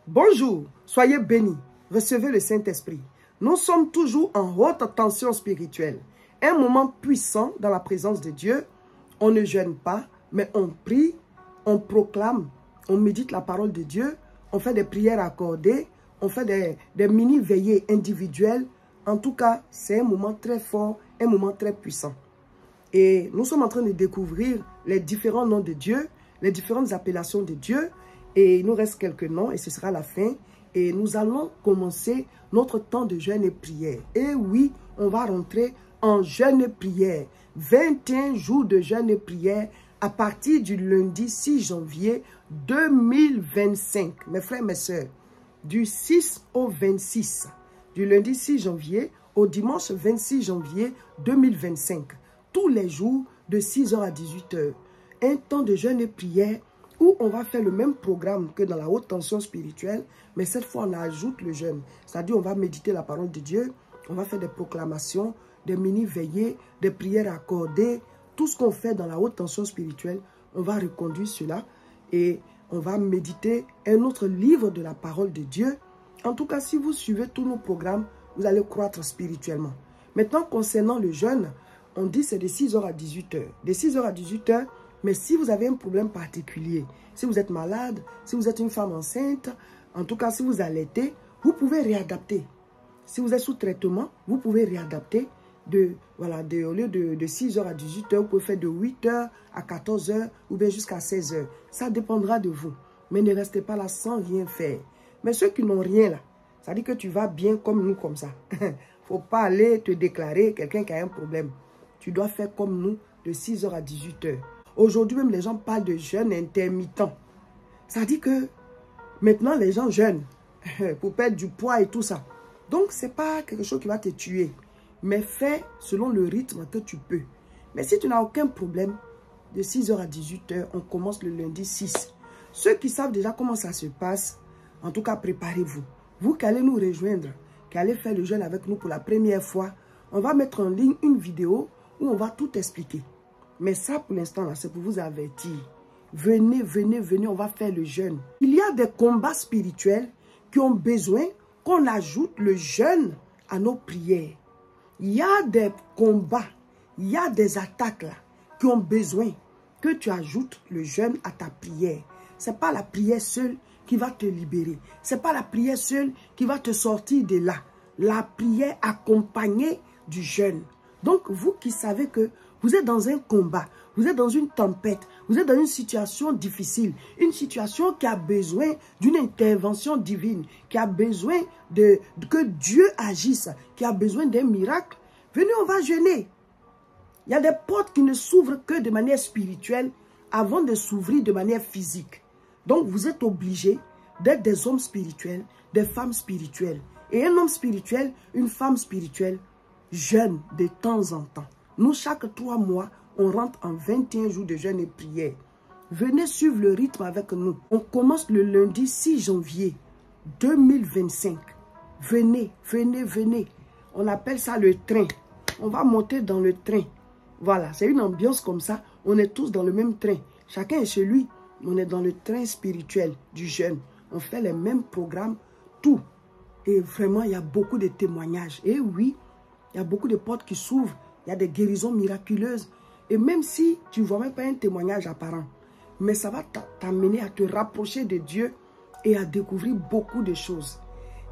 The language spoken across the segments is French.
Bonjour, soyez bénis, recevez le Saint-Esprit. Nous sommes toujours en haute tension spirituelle. Un moment puissant dans la présence de Dieu. On ne jeûne pas, mais on prie, on proclame, on médite la parole de Dieu, on fait des prières accordées, on fait des mini-veillées individuelles. En tout cas, c'est un moment très fort, un moment très puissant. Et nous sommes en train de découvrir les différents noms de Dieu, les différentes appellations de Dieu. Et il nous reste quelques noms et ce sera la fin. Et nous allons commencer notre temps de jeûne et prière. Et oui, on va rentrer en jeûne et prière. 21 jours de jeûne et prière à partir du lundi 6 janvier 2025. Mes frères, mes sœurs, du 6 au 26. Du lundi 6 janvier au dimanche 26 janvier 2025. Tous les jours de 6h à 18h. Un temps de jeûne et prière où on va faire le même programme que dans la haute tension spirituelle, mais cette fois on ajoute le jeûne. C'est-à-dire on va méditer la parole de Dieu, on va faire des proclamations, des mini-veillées, des prières accordées, tout ce qu'on fait dans la haute tension spirituelle, on va reconduire cela et on va méditer un autre livre de la parole de Dieu. En tout cas, si vous suivez tous nos programmes, vous allez croître spirituellement. Maintenant, concernant le jeûne, on dit c'est de 6h à 18h. De 6h à 18h, mais si vous avez un problème particulier, si vous êtes malade, si vous êtes une femme enceinte, en tout cas si vous allaitez, vous pouvez réadapter. Si vous êtes sous traitement, vous pouvez réadapter. Au lieu de 6h à 18h, vous pouvez faire de 8h à 14h ou bien jusqu'à 16h. Ça dépendra de vous. Mais ne restez pas là sans rien faire. Mais ceux qui n'ont rien là, ça dit que tu vas bien comme nous, comme ça. Il ne faut pas aller te déclarer quelqu'un qui a un problème. Tu dois faire comme nous de 6h à 18h. Aujourd'hui même, les gens parlent de jeûne intermittent. Ça dit que maintenant, les gens jeûnent pour perdre du poids et tout ça. Donc, ce n'est pas quelque chose qui va te tuer. Mais fais selon le rythme que tu peux. Mais si tu n'as aucun problème, de 6h à 18h, on commence le lundi 6. Ceux qui savent déjà comment ça se passe, en tout cas, préparez-vous. Vous qui allez nous rejoindre, qui allez faire le jeûne avec nous pour la première fois, on va mettre en ligne une vidéo où on va tout expliquer. Mais ça, pour l'instant, c'est pour vous avertir. Venez, venez, venez, on va faire le jeûne. Il y a des combats spirituels qui ont besoin qu'on ajoute le jeûne à nos prières. Il y a des combats, il y a des attaques là, qui ont besoin que tu ajoutes le jeûne à ta prière. Ce n'est pas la prière seule qui va te libérer. Ce n'est pas la prière seule qui va te sortir de là. La prière accompagnée du jeûne. Donc, vous qui savez que vous êtes dans un combat, vous êtes dans une tempête, vous êtes dans une situation difficile, une situation qui a besoin d'une intervention divine, qui a besoin que Dieu agisse, qui a besoin d'un miracle, venez, on va jeûner. Il y a des portes qui ne s'ouvrent que de manière spirituelle avant de s'ouvrir de manière physique. Donc, vous êtes obligés d'être des hommes spirituels, des femmes spirituelles. Et un homme spirituel, une femme spirituelle, jeûne de temps en temps. Nous, chaque 3 mois, on rentre en 21 jours de jeûne et prière. Venez suivre le rythme avec nous. On commence le lundi 6 janvier 2025. Venez, venez, venez. On appelle ça le train. On va monter dans le train. Voilà, c'est une ambiance comme ça. On est tous dans le même train. Chacun est chez lui. On est dans le train spirituel du jeûne. On fait les mêmes programmes, tout. Et vraiment, il y a beaucoup de témoignages. Et oui, il y a beaucoup de portes qui s'ouvrent. Il y a des guérisons miraculeuses. Et même si tu ne vois même pas un témoignage apparent, mais ça va t'amener à te rapprocher de Dieu et à découvrir beaucoup de choses.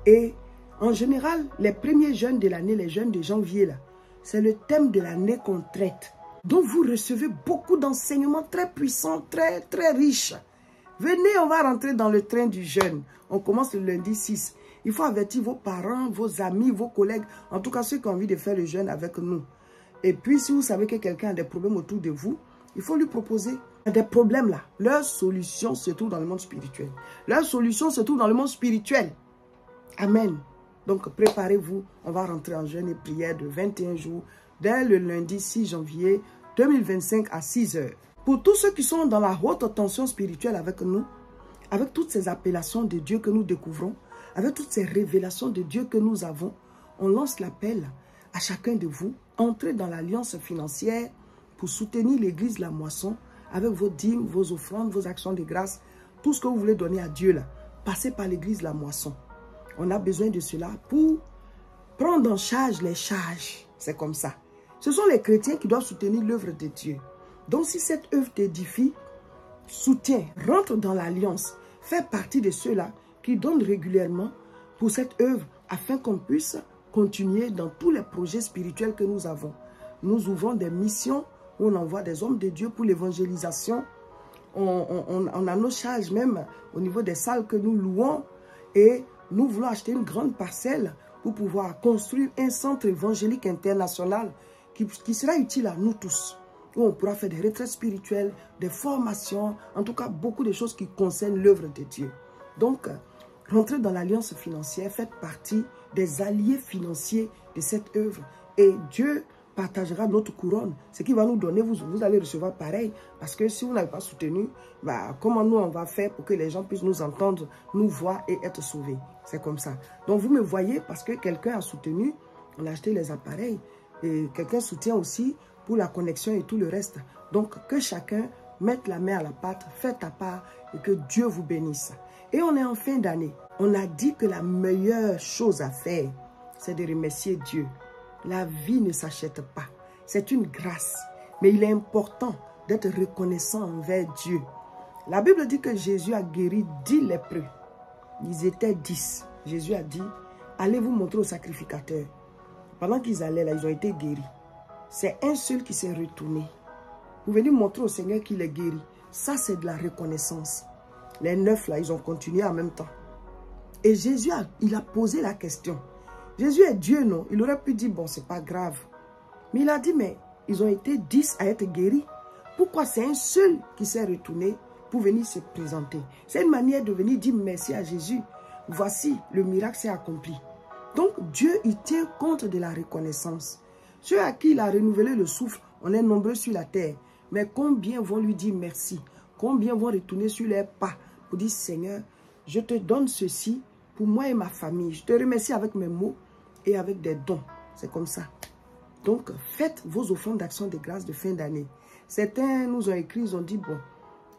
Et en général, les premiers jeûnes de l'année, les jeûnes de janvier, là, c'est le thème de l'année qu'on traite. Donc vous recevez beaucoup d'enseignements très puissants, très, très riches. Venez, on va rentrer dans le train du jeûne. On commence le lundi 6. Il faut avertir vos parents, vos amis, vos collègues, en tout cas ceux qui ont envie de faire le jeûne avec nous. Et puis, si vous savez que quelqu'un a des problèmes autour de vous, il faut lui proposer. Il y a des problèmes là. Leur solution se trouve dans le monde spirituel. Leur solution se trouve dans le monde spirituel. Amen. Donc, préparez-vous. On va rentrer en jeûne et prière de 21 jours dès le lundi 6 janvier 2025 à 6h. Pour tous ceux qui sont dans la haute tension spirituelle avec nous, avec toutes ces appellations de Dieu que nous découvrons, avec toutes ces révélations de Dieu que nous avons, on lance l'appel à chacun de vous. Entrez dans l'alliance financière pour soutenir l'église La Moisson avec vos dîmes, vos offrandes, vos actions de grâce, tout ce que vous voulez donner à Dieu là. passer par l'église La Moisson. On a besoin de cela pour prendre en charge les charges. C'est comme ça. Ce sont les chrétiens qui doivent soutenir l'œuvre de Dieu. Donc si cette œuvre t'édifie, soutient, rentre dans l'alliance, fais partie de ceux-là qui donnent régulièrement pour cette œuvre afin qu'on puisse continuer dans tous les projets spirituels que nous avons. Nous ouvrons des missions où on envoie des hommes de Dieu pour l'évangélisation. On a nos charges même au niveau des salles que nous louons et nous voulons acheter une grande parcelle pour pouvoir construire un centre évangélique international qui sera utile à nous tous. Où on pourra faire des retraites spirituelles, des formations, en tout cas beaucoup de choses qui concernent l'œuvre de Dieu. Donc, rentrez dans l'alliance financière, faites partie des alliés financiers de cette œuvre. Et Dieu partagera notre couronne. Ce qu'il va nous donner, vous allez recevoir pareil. Parce que si vous n'avez pas soutenu, comment nous on va faire pour que les gens puissent nous entendre, nous voir et être sauvés? C'est comme ça. Donc vous me voyez parce que quelqu'un a soutenu, on a acheté les appareils. Et quelqu'un soutient aussi pour la connexion et tout le reste. Donc que chacun mette la main à la pâte, faites ta part et que Dieu vous bénisse. Et on est en fin d'année. On a dit que la meilleure chose à faire, c'est de remercier Dieu. La vie ne s'achète pas. C'est une grâce. Mais il est important d'être reconnaissant envers Dieu. La Bible dit que Jésus a guéri 10 lépreux. Ils étaient 10. Jésus a dit, allez vous montrer au sacrificateur. Pendant qu'ils allaient là, ils ont été guéris. C'est un seul qui s'est retourné. Vous venez montrer au Seigneur qu'il est guéri. Ça, c'est de la reconnaissance. Les 9 là, ils ont continué en même temps. Et Jésus, il a posé la question. Jésus est Dieu, non? Il aurait pu dire, bon, c'est pas grave. Mais il a dit, mais ils ont été 10 à être guéris. Pourquoi c'est un seul qui s'est retourné pour venir se présenter? C'est une manière de venir dire merci à Jésus. Voici, le miracle s'est accompli. Donc, Dieu, il tient compte de la reconnaissance. Ceux à qui il a renouvelé le souffle, on est nombreux sur la terre. Mais combien vont lui dire merci? Combien vont retourner sur leurs pas pour dire, Seigneur, je te donne ceci pour moi et ma famille. Je te remercie avec mes mots et avec des dons. C'est comme ça. Donc, faites vos offrandes d'action de grâce de fin d'année. Certains nous ont écrit, ils ont dit, bon,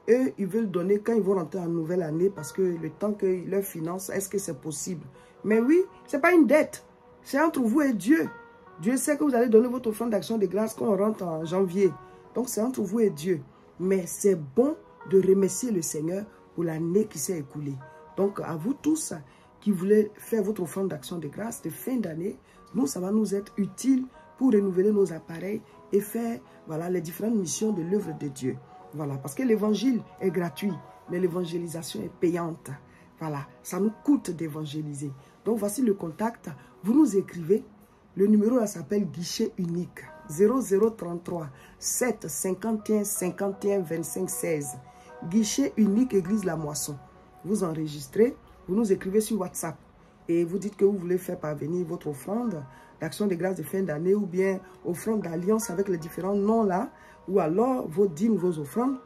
eux, ils veulent donner quand ils vont rentrer en nouvelle année parce que le temps que leur finance, est-ce que c'est possible? Mais oui, ce n'est pas une dette. C'est entre vous et Dieu. Dieu sait que vous allez donner votre offrande d'action de grâce quand on rentre en janvier. Donc, c'est entre vous et Dieu. Mais c'est bon de remercier le Seigneur pour l'année qui s'est écoulée. Donc, à vous tous qui voulez faire votre offrande d'action de grâce de fin d'année, nous, ça va nous être utile pour renouveler nos appareils et faire voilà, les différentes missions de l'œuvre de Dieu. Voilà, parce que l'évangile est gratuit, mais l'évangélisation est payante. Voilà, ça nous coûte d'évangéliser. Donc, voici le contact. Vous nous écrivez. Le numéro là s'appelle guichet unique. 0033 7 51 51 25 16. Guichet unique Église La Moisson. Vous enregistrez, vous nous écrivez sur WhatsApp et vous dites que vous voulez faire parvenir votre offrande d'action de grâce de fin d'année ou bien offrande d'alliance avec les différents noms là, ou alors vos dîmes, vos offrandes.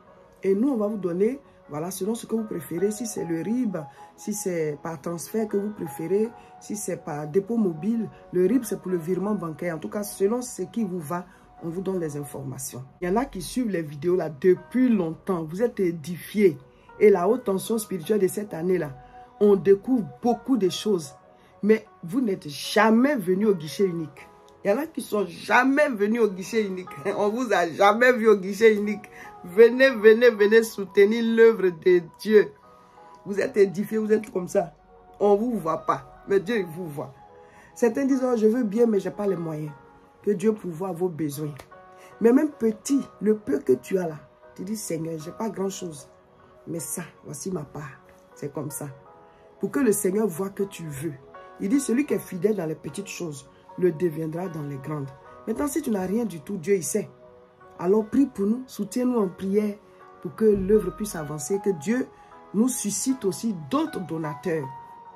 Et nous, on va vous donner, voilà, selon ce que vous préférez, si c'est le RIB, si c'est par transfert que vous préférez, si c'est par dépôt mobile. Le RIB, c'est pour le virement bancaire. En tout cas, selon ce qui vous va, on vous donne les informations. Il y en a qui suivent les vidéos là depuis longtemps. Vous êtes édifiés. Et la haute tension spirituelle de cette année-là, on découvre beaucoup de choses. Mais vous n'êtes jamais venu au guichet unique. Il y en a qui sont jamais venus au guichet unique. On vous a jamais vu au guichet unique. Venez, venez, venez soutenir l'œuvre de Dieu. Vous êtes édifiés, vous êtes comme ça. On ne vous voit pas, mais Dieu vous voit. Certains disent, oh, je veux bien, mais je n'ai pas les moyens. Que Dieu pourvoie vos besoins. Mais même petit, le peu que tu as là, tu dis, Seigneur, je n'ai pas grand-chose. Mais ça, voici ma part. C'est comme ça. Pour que le Seigneur voit que tu veux. Il dit, celui qui est fidèle dans les petites choses, le deviendra dans les grandes. Maintenant, si tu n'as rien du tout, Dieu, il sait. Alors, prie pour nous, soutiens-nous en prière pour que l'œuvre puisse avancer, que Dieu nous suscite aussi d'autres donateurs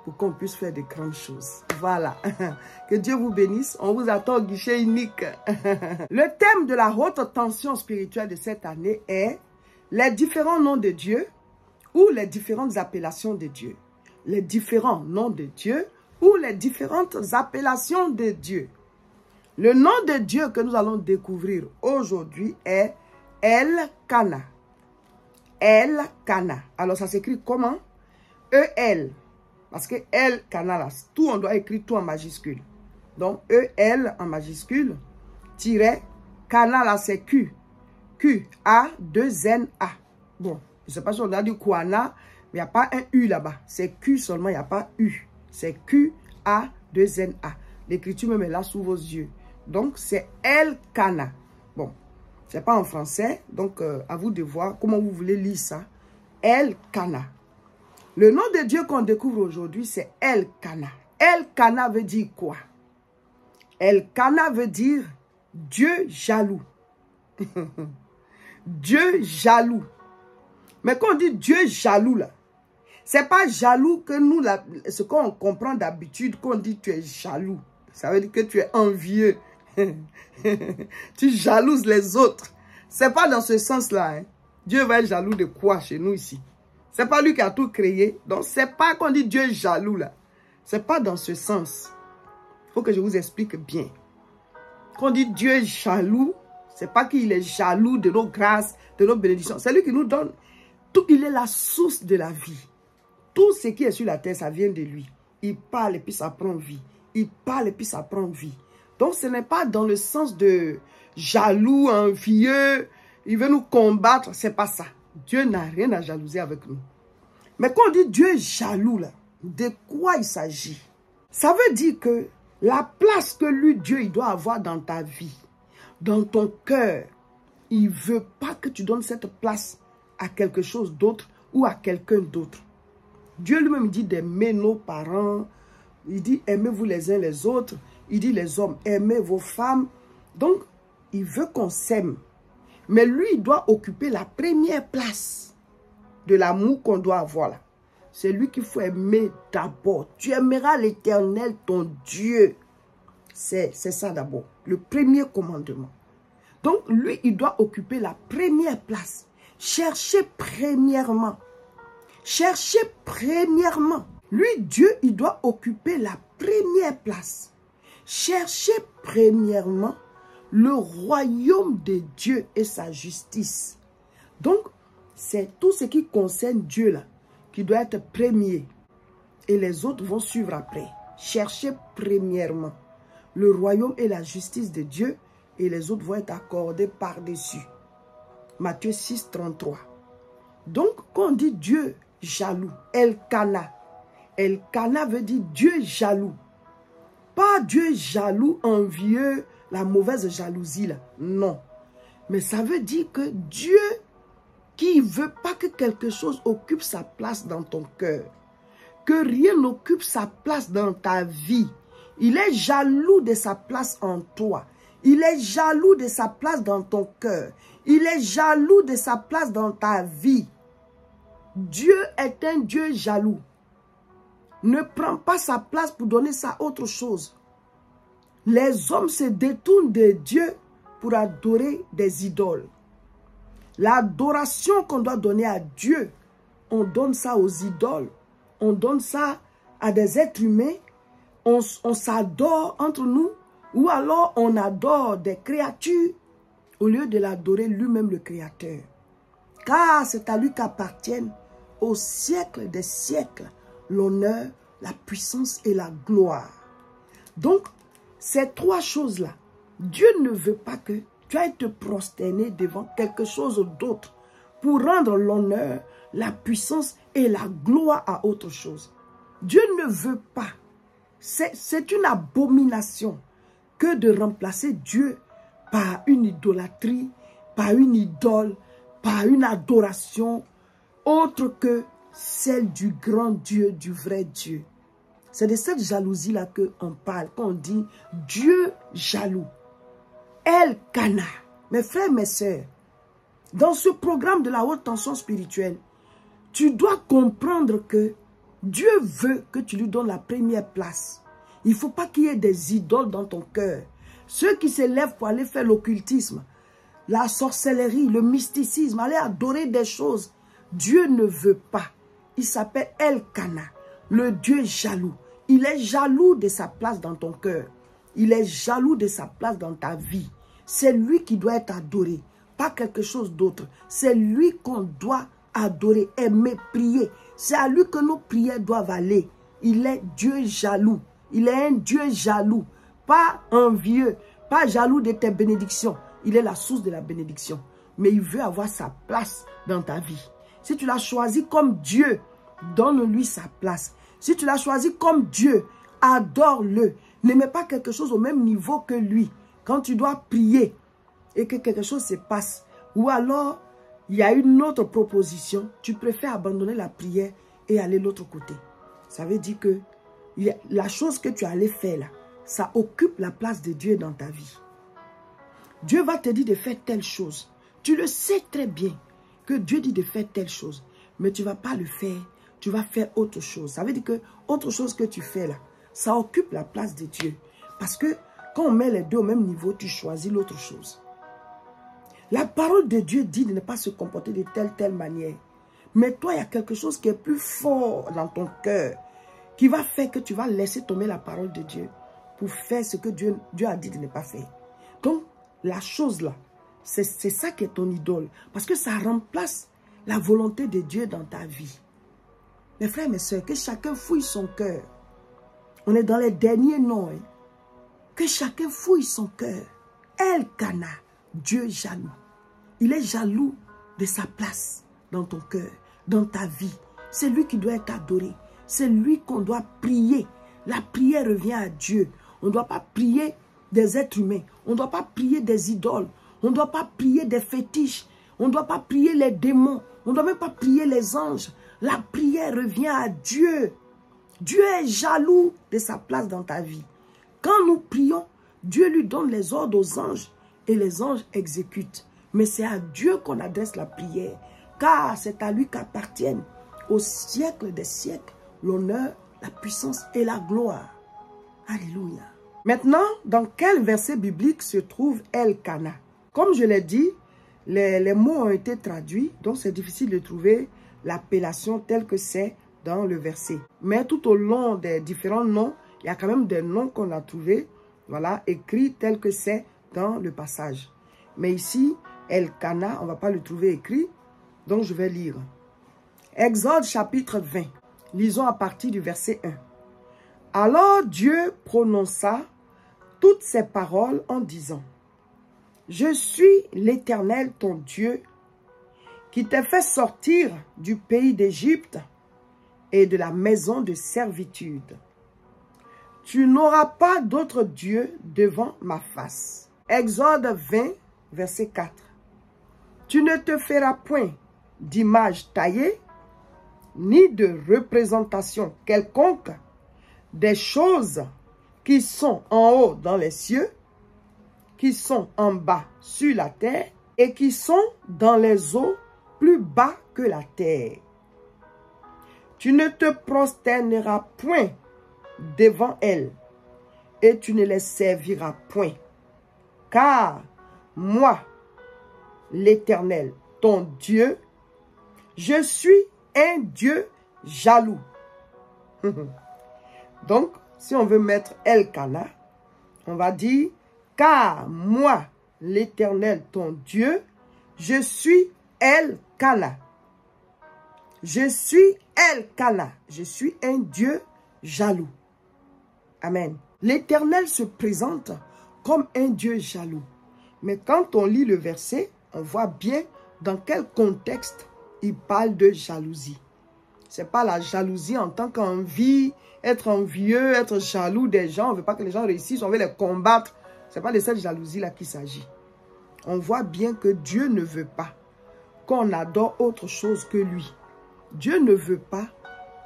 pour qu'on puisse faire de grandes choses. Voilà. Que Dieu vous bénisse. On vous attend au guichet unique. Le thème de la haute tension spirituelle de cette année est les différents noms de Dieu ou les différentes appellations de Dieu. Les différents noms de Dieu ou les différentes appellations de Dieu. Le nom de Dieu que nous allons découvrir aujourd'hui est El-Kana. El-Kana. Alors ça s'écrit comment? E-L. Parce que Elkana, là, tout, on doit écrire tout en majuscule. Donc, E-L en majuscule, tiret, Kana, là, c'est Q. Q-A-2-N-A. Bon, je ne sais pas si on a dit Kwana, mais il n'y a pas un U là-bas. C'est Q seulement, il n'y a pas U. C'est Q-A-2-N-A. L'écriture me met là sous vos yeux. Donc, c'est Elkana. Bon, ce n'est pas en français. Donc, à vous de voir comment vous voulez lire ça. Elkana. Le nom de Dieu qu'on découvre aujourd'hui, c'est Elkana. Elkana veut dire quoi? Elkana veut dire Dieu jaloux. Dieu jaloux. Mais quand on dit Dieu jaloux, là, c'est pas jaloux que nous, là, ce qu'on comprend d'habitude, quand on dit tu es jaloux. Ça veut dire que tu es envieux. Tu jalouses les autres. C'est pas dans ce sens-là. Hein. Dieu va être jaloux de quoi chez nous ici? C'est pas lui qui a tout créé. Donc, c'est pas qu'on dit Dieu est jaloux, là. C'est pas dans ce sens. Il faut que je vous explique bien. Quand on dit Dieu est jaloux, c'est pas qu'il est jaloux de nos grâces, de nos bénédictions. C'est lui qui nous donne tout. Il est la source de la vie. Tout ce qui est sur la terre, ça vient de lui. Il parle et puis ça prend vie. Il parle et puis ça prend vie. Donc, ce n'est pas dans le sens de jaloux, envieux. Il veut nous combattre. C'est pas ça. Dieu n'a rien à jalouser avec nous. Mais quand on dit Dieu est jaloux, là, de quoi il s'agit? Ça veut dire que la place que lui, Dieu, il doit avoir dans ta vie, dans ton cœur, il ne veut pas que tu donnes cette place à quelque chose d'autre ou à quelqu'un d'autre. Dieu lui-même dit d'aimer nos parents. Il dit aimez-vous les uns les autres. Il dit les hommes, aimez vos femmes. Donc, il veut qu'on s'aime. Mais lui, il doit occuper la première place de l'amour qu'on doit avoir là. C'est lui qu'il faut aimer d'abord. Tu aimeras l'Éternel, ton Dieu. C'est ça d'abord. Le premier commandement. Donc, lui, il doit occuper la première place. Cherchez premièrement. Cherchez premièrement. Lui, Dieu, il doit occuper la première place. Cherchez premièrement le royaume de Dieu et sa justice. Donc, c'est tout ce qui concerne Dieu là, qui doit être premier. Et les autres vont suivre après. Cherchez premièrement le royaume et la justice de Dieu, et les autres vont être accordés par-dessus. Matthieu 6, 33. Donc, quand on dit Dieu jaloux, Elkana. Elkana veut dire Dieu jaloux. Pas Dieu jaloux, envieux, la mauvaise jalousie là. Non. Mais ça veut dire que Dieu qui ne veut pas que quelque chose occupe sa place dans ton cœur. Que rien n'occupe sa place dans ta vie. Il est jaloux de sa place en toi. Il est jaloux de sa place dans ton cœur. Il est jaloux de sa place dans ta vie. Dieu est un Dieu jaloux. Ne prends pas sa place pour donner ça à autre chose. Les hommes se détournent de Dieu pour adorer des idoles. L'adoration qu'on doit donner à Dieu, on donne ça aux idoles. On donne ça à des êtres humains. On s'adore entre nous. Ou alors on adore des créatures au lieu de l'adorer lui-même le Créateur. Car c'est à lui qu'appartiennent au siècle des siècles l'honneur, la puissance et la gloire. Donc, ces trois choses-là, Dieu ne veut pas que tu ailles te prosterner devant quelque chose d'autre pour rendre l'honneur, la puissance et la gloire à autre chose. Dieu ne veut pas. C'est une abomination que de remplacer Dieu par une idolâtrie, par une idole, par une adoration autre que celle du grand Dieu, du vrai Dieu. C'est de cette jalousie-là qu'on parle, qu'on dit Dieu jaloux. Elkana. Mes frères, mes sœurs, dans ce programme de la haute tension spirituelle, tu dois comprendre que Dieu veut que tu lui donnes la première place. Il ne faut pas qu'il y ait des idoles dans ton cœur. Ceux qui se lèvent pour aller faire l'occultisme, la sorcellerie, le mysticisme, aller adorer des choses, Dieu ne veut pas. Il s'appelle Elkana, le Dieu jaloux. Il est jaloux de sa place dans ton cœur. Il est jaloux de sa place dans ta vie. C'est lui qui doit être adoré, pas quelque chose d'autre. C'est lui qu'on doit adorer, aimer, prier. C'est à lui que nos prières doivent aller. il est Dieu jaloux. Il est un Dieu jaloux, pas envieux, pas jaloux de tes bénédictions. Il est la source de la bénédiction. Mais il veut avoir sa place dans ta vie. Si tu l'as choisi comme Dieu, donne-lui sa place. Si tu l'as choisi comme Dieu, adore-le. Ne mets pas quelque chose au même niveau que lui. Quand tu dois prier et que quelque chose se passe, ou alors il y a une autre proposition, tu préfères abandonner la prière et aller de l'autre côté. Ça veut dire que la chose que tu allais faire là, ça occupe la place de Dieu dans ta vie. Dieu va te dire de faire telle chose. Tu le sais très bien que Dieu dit de faire telle chose, mais tu ne vas pas le faire. Tu vas faire autre chose. Ça veut dire que autre chose que tu fais là, ça occupe la place de Dieu. Parce que quand on met les deux au même niveau, tu choisis l'autre chose. La parole de Dieu dit de ne pas se comporter de telle manière. Mais toi, il y a quelque chose qui est plus fort dans ton cœur, qui va faire que tu vas laisser tomber la parole de Dieu pour faire ce que Dieu a dit de ne pas faire. Donc, la chose là, c'est ça qui est ton idole. Parce que ça remplace la volonté de Dieu dans ta vie. Mes frères, mes soeurs, que chacun fouille son cœur. On est dans les derniers noms. Hein. Que chacun fouille son cœur. Elkana, Dieu jaloux. Il est jaloux de sa place dans ton cœur, dans ta vie. C'est lui qui doit être adoré. C'est lui qu'on doit prier. La prière revient à Dieu. On ne doit pas prier des êtres humains. On ne doit pas prier des idoles. On ne doit pas prier des fétiches. On ne doit pas prier les démons. On ne doit même pas prier les anges. La prière revient à Dieu. Dieu est jaloux de sa place dans ta vie. Quand nous prions, Dieu lui donne les ordres aux anges et les anges exécutent. Mais c'est à Dieu qu'on adresse la prière, car c'est à lui qu'appartiennent au siècle des siècles l'honneur, la puissance et la gloire. Alléluia. Maintenant, dans quel verset biblique se trouve Elkana? Comme je l'ai dit, les mots ont été traduits, donc c'est difficile de trouver l'appellation telle que c'est dans le verset. Mais tout au long des différents noms, il y a quand même des noms qu'on a trouvés, voilà, écrits tels que c'est dans le passage. Mais ici, Elkana, on ne va pas le trouver écrit, donc je vais lire. Exode chapitre 20, lisons à partir du verset 1. Alors Dieu prononça toutes ces paroles en disant, « Je suis l'Éternel ton Dieu, qui t'a fait sortir du pays d'Égypte et de la maison de servitude. Tu n'auras pas d'autre Dieu devant ma face. » Exode 20, verset 4. Tu ne te feras point d'image taillée, ni de représentation quelconque des choses qui sont en haut dans les cieux, qui sont en bas sur la terre et qui sont dans les eaux plus bas que la terre. Tu ne te prosterneras point devant elles et tu ne les serviras point. Car moi, l'Éternel, ton Dieu, je suis un Dieu jaloux. Donc, si on veut mettre Elkana, on va dire, car moi, l'Éternel, ton Dieu, je suis Elkana. Je suis Elkana. Je suis un Dieu jaloux. Amen. L'Éternel se présente comme un Dieu jaloux. Mais quand on lit le verset, on voit bien dans quel contexte il parle de jalousie. Ce n'est pas la jalousie en tant qu'envie, être envieux, être jaloux des gens. On ne veut pas que les gens réussissent, on veut les combattre. Ce n'est pas de cette jalousie-là qu'il s'agit. On voit bien que Dieu ne veut pas qu'on adore autre chose que lui. Dieu ne veut pas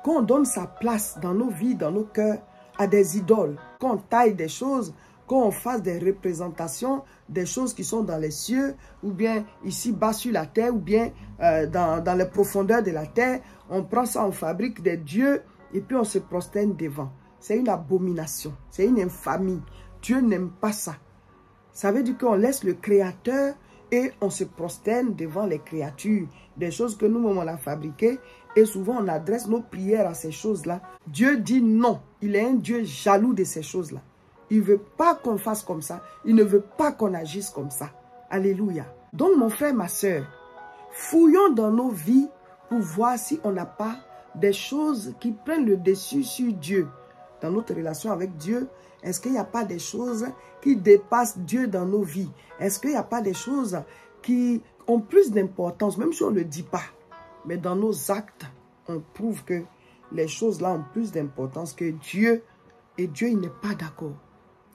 qu'on donne sa place dans nos vies, dans nos cœurs, à des idoles. Qu'on taille des choses, qu'on fasse des représentations, des choses qui sont dans les cieux, ou bien ici bas sur la terre, ou bien dans les profondeurs de la terre. On prend ça, on fabrique des dieux, et puis on se prosterne devant. C'est une abomination, c'est une infamie. Dieu n'aime pas ça. Ça veut dire qu'on laisse le Créateur et on se prosterne devant les créatures, des choses que nous-mêmes on a fabriquées, et souvent on adresse nos prières à ces choses-là. Dieu dit non, il est un Dieu jaloux de ces choses-là. Il ne veut pas qu'on fasse comme ça, il ne veut pas qu'on agisse comme ça. Alléluia. Donc mon frère, ma soeur, fouillons dans nos vies pour voir si on n'a pas des choses qui prennent le dessus sur Dieu dans notre relation avec Dieu? Est-ce qu'il n'y a pas des choses qui dépassent Dieu dans nos vies? Est-ce qu'il n'y a pas des choses qui ont plus d'importance, même si on ne le dit pas? Mais dans nos actes, on prouve que les choses-là ont plus d'importance que Dieu. Et Dieu, il n'est pas d'accord.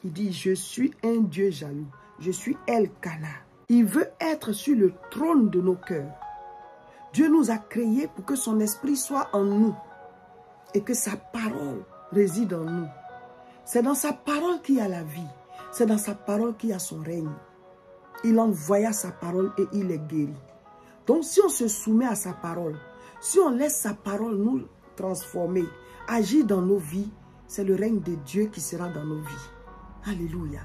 Il dit, je suis un Dieu jaloux. Je suis El-Kana. Il veut être sur le trône de nos cœurs. Dieu nous a créés pour que son esprit soit en nous et que sa parole réside en nous. C'est dans sa parole qu'il y a la vie. C'est dans sa parole qu'il y a son règne. Il envoya sa parole et il est guéri. Donc si on se soumet à sa parole, si on laisse sa parole nous transformer, agir dans nos vies, c'est le règne de Dieu qui sera dans nos vies. Alléluia.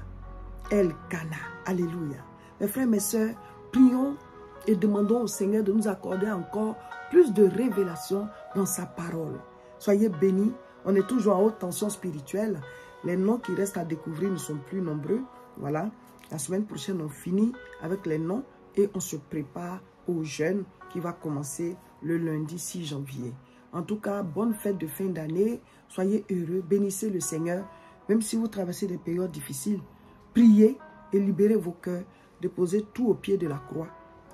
El-Kana. Alléluia. Mes frères, mes sœurs, prions et demandons au Seigneur de nous accorder encore plus de révélation dans sa parole. Soyez bénis. On est toujours en haute tension spirituelle. Les noms qui restent à découvrir ne sont plus nombreux. Voilà. La semaine prochaine, on finit avec les noms et on se prépare au jeûne qui va commencer le lundi 6 janvier. En tout cas, bonne fête de fin d'année. Soyez heureux. Bénissez le Seigneur. Même si vous traversez des périodes difficiles, priez et libérez vos cœurs. Déposez tout au pied de la croix.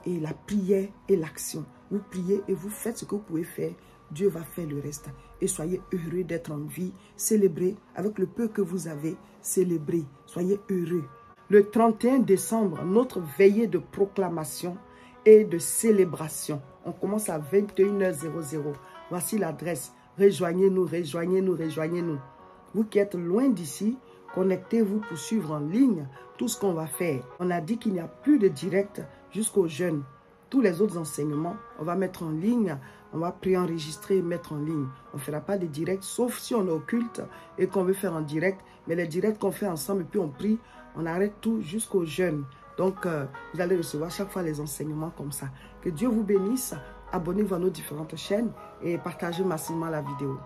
Et la prière et l'action. Vous priez et vous faites ce que vous pouvez faire. Dieu va faire le reste. Et soyez heureux d'être en vie. Célébrez avec le peu que vous avez. Célébrez. Soyez heureux. Le 31 décembre, notre veillée de proclamation et de célébration. On commence à 21h00. Voici l'adresse. Rejoignez-nous, rejoignez-nous, rejoignez-nous. Vous qui êtes loin d'ici, connectez-vous pour suivre en ligne tout ce qu'on va faire. On a dit qu'il n'y a plus de direct jusqu'au jeûne. Tous les autres enseignements, on va mettre en ligne. On va préenregistrer et mettre en ligne. On ne fera pas de direct, sauf si on est au culte et qu'on veut faire en direct. Mais les directs qu'on fait ensemble et puis on prie, on arrête tout jusqu'au jeûne. Donc, vous allez recevoir chaque fois les enseignements comme ça. Que Dieu vous bénisse. Abonnez-vous à nos différentes chaînes et partagez massivement la vidéo.